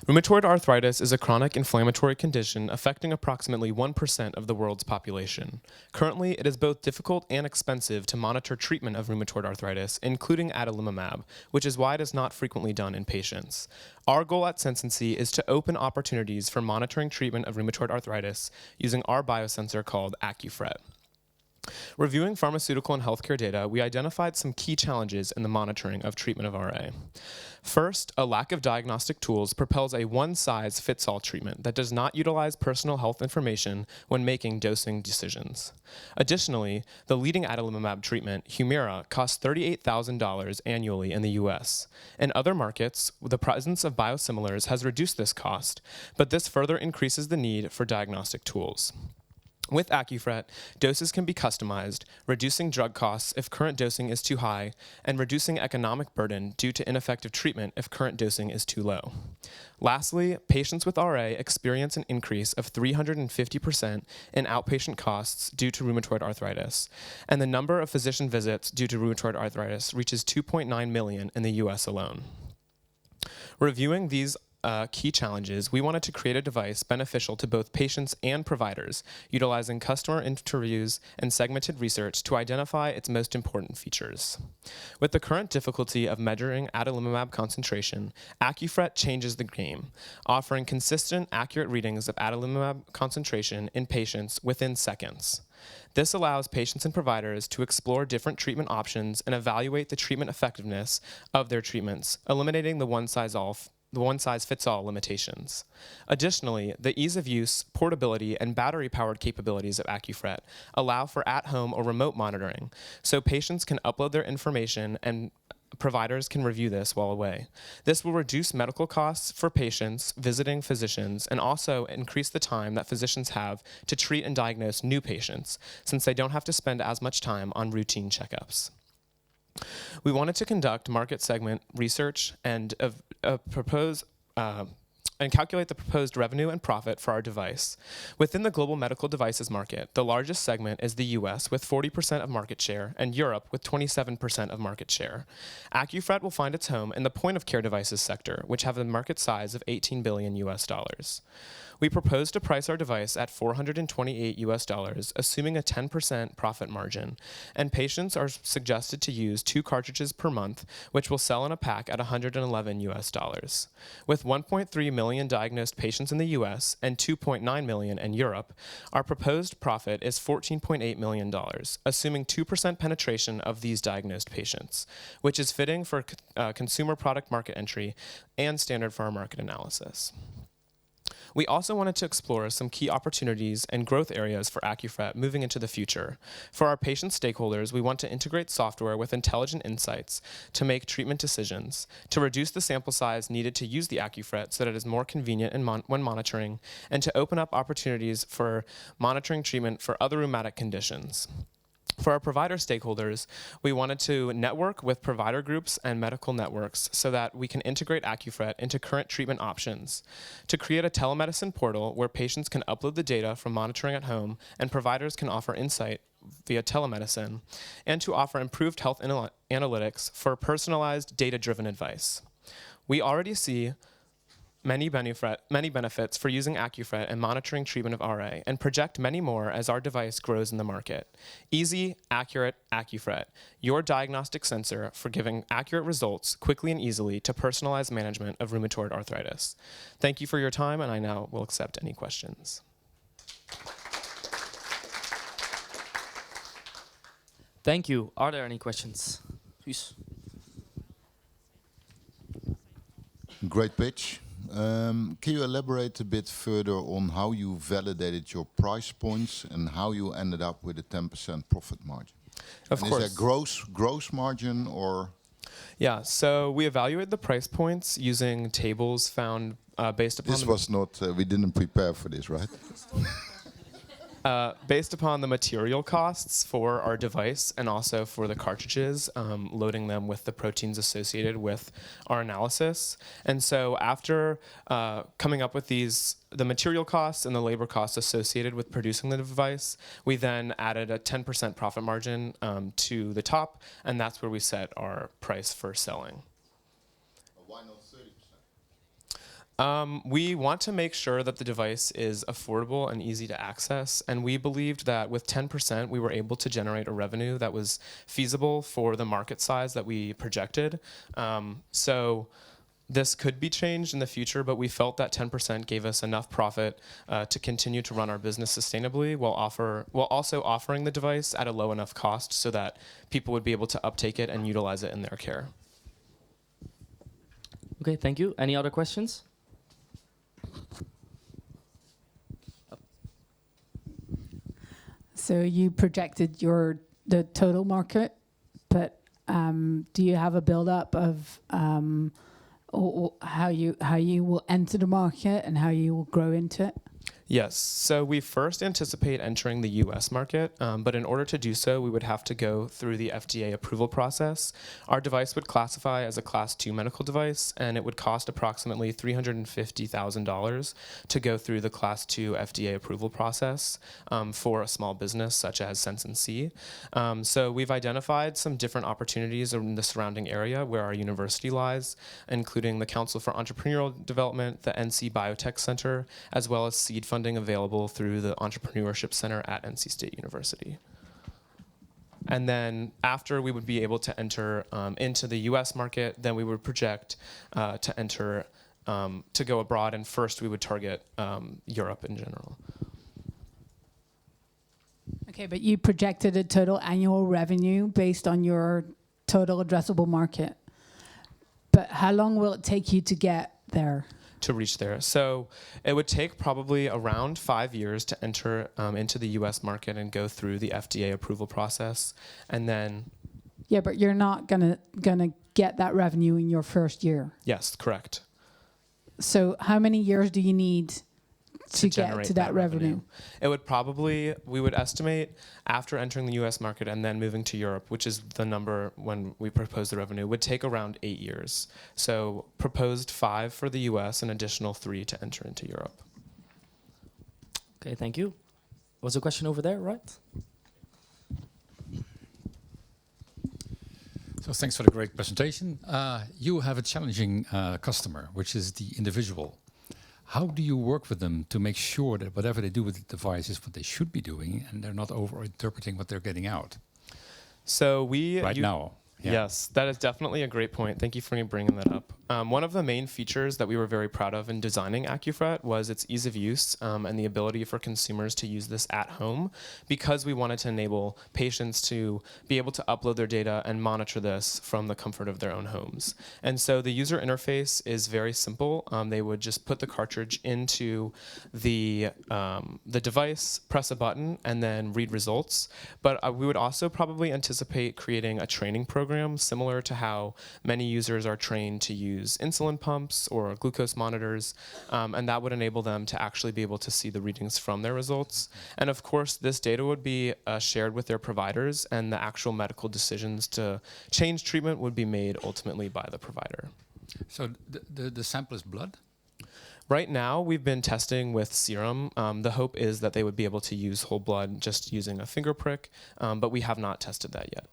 Rheumatoid arthritis is a chronic inflammatory condition affecting approximately 1% of the world's population. Currently, it is both difficult and expensive to monitor treatment of rheumatoid arthritis, including adalimumab, which is why it is not frequently done in patients. Our goal at SenseNC is to open opportunities for monitoring treatment of rheumatoid arthritis using our biosensor called AccuFret. Reviewing pharmaceutical and healthcare data, we identified some key challenges in the monitoring of treatment of RA. First, a lack of diagnostic tools propels a one-size-fits-all treatment that does not utilize personal health information when making dosing decisions. Additionally, the leading adalimumab treatment, Humira, costs $38,000 annually in the US. In other markets, the presence of biosimilars has reduced this cost, but this further increases the need for diagnostic tools. With AccuFret, doses can be customized, reducing drug costs if current dosing is too high, and reducing economic burden due to ineffective treatment if current dosing is too low. Lastly, patients with RA experience an increase of 350% in outpatient costs due to rheumatoid arthritis, and the number of physician visits due to rheumatoid arthritis reaches 2.9 million in the US alone. Reviewing these key challenges, we wanted to create a device beneficial to both patients and providers, utilizing customer interviews and segmented research to identify its most important features. With the current difficulty of measuring adalimumab concentration, AccuFret changes the game, offering consistent, accurate readings of adalimumab concentration in patients within seconds. This allows patients and providers to explore different treatment options and evaluate the treatment effectiveness of their treatments, eliminating the one-size-fits-all limitations. Additionally, the ease of use, portability, and battery-powered capabilities of AccuFret allow for at-home or remote monitoring, so patients can upload their information and providers can review this while away. This will reduce medical costs for patients visiting physicians and also increase the time that physicians have to treat and diagnose new patients, since they don't have to spend as much time on routine checkups. We wanted to conduct market segment research and calculate the proposed revenue and profit for our device. Within the global medical devices market, the largest segment is the US with 40% of market share and Europe with 27% of market share. AccuFret will find its home in the point-of-care devices sector, which have a market size of $18 billion US. We propose to price our device at $428 US, assuming a 10% profit margin, and patients are suggested to use 2 cartridges per month, which will sell in a pack at $111 US. With 1.3 million diagnosed patients in the US and 2.9 million in Europe, our proposed profit is $14.8 million, assuming 2% penetration of these diagnosed patients, which is fitting for consumer product market entry and standard for our market analysis. We also wanted to explore some key opportunities and growth areas for AccuFret moving into the future. For our patient stakeholders, we want to integrate software with intelligent insights to make treatment decisions, to reduce the sample size needed to use the AccuFret so that it is more convenient when monitoring, and to open up opportunities for monitoring treatment for other rheumatic conditions. For our provider stakeholders, we wanted to network with provider groups and medical networks so that we can integrate AccuFret into current treatment options, to create a telemedicine portal where patients can upload the data from monitoring at home and providers can offer insight via telemedicine, and to offer improved health analytics for personalized, data-driven advice. We already see many benefits for using AccuFret and monitoring treatment of RA, and project many more as our device grows in the market. Easy, accurate AccuFret, your diagnostic sensor for giving accurate results quickly and easily to personalized management of rheumatoid arthritis. Thank you for your time, and I now will accept any questions. Thank you. Are there any questions? Please. Great pitch. Can you elaborate a bit further on how you validated your price points and how you ended up with a 10% profit margin? Of course. Is that gross margin or? Yeah, so we evaluated the price points using tables found based upon... This was not, we didn't prepare for this, right? Based upon the material costs for our device and also for the cartridges, loading them with the proteins associated with our analysis. And so after coming up with the material costs and the labor costs associated with producing the device, we then added a 10% profit margin to the top, and that's where we set our price for selling. Why not We want to make sure that the device is affordable and easy to access, and we believed that with 10%, we were able to generate a revenue that was feasible for the market size that we projected. So this could be changed in the future, but we felt that 10% gave us enough profit to continue to run our business sustainably while also offering the device at a low enough cost so that people would be able to uptake it and utilize it in their care. Okay, thank you. Any other questions? So you projected the total market, but do you have a build-up of how you will enter the market and how you will grow into it? Yes, so we first anticipate entering the US market, but in order to do so, we would have to go through the FDA approval process. Our device would classify as a Class 2 medical device, and it would cost approximately $350,000 to go through the Class 2 FDA approval process for a small business such as SenseNC. So we've identified some different opportunities in the surrounding area where our university lies, including the Council for Entrepreneurial Development, the NC Biotech Center, as well as seed funding available through the Entrepreneurship Center at NC State University. And then after we would be able to enter into the US market, then we would project to enter, to go abroad, and first we would target Europe in general. Okay, but you projected a total annual revenue based on your total addressable market. But how long will it take you to get there? To reach there. So it would take probably around 5 years to enter into the US market and go through the FDA approval process. And then... Yeah, but you're not gonna get that revenue in your first year. Yes, correct. So how many years do you need to get generate to that revenue? It would probably, we would estimate after entering the US market and then moving to Europe, which is the number when we propose the revenue, would take around 8 years. So proposed 5 for the US, an additional 3 to enter into Europe. Okay, thank you. Was a question over there, right? So thanks for the great presentation. You have a challenging customer, which is the individual. How do you work with them to make sure that whatever they do with the device is what they should be doing and they're not over-interpreting what they're getting out? So now. Yeah. Yes, that is definitely a great point. Thank you for bringing that up. One of the main features that we were very proud of in designing AccuFret was its ease of use and the ability for consumers to use this at home, because we wanted to enable patients to be able to upload their data and monitor this from the comfort of their own homes. And so the user interface is very simple. They would just put the cartridge into the device, press a button, and then read results. But we would also probably anticipate creating a training program similar to how many users are trained to use insulin pumps or glucose monitors, and that would enable them to actually be able to see the readings from their results. And of course, this data would be shared with their providers, and the actual medical decisions to change treatment would be made ultimately by the provider. So the sample is blood? Right now, we've been testing with serum. The hope is that they would be able to use whole blood just using a finger prick, but we have not tested that yet.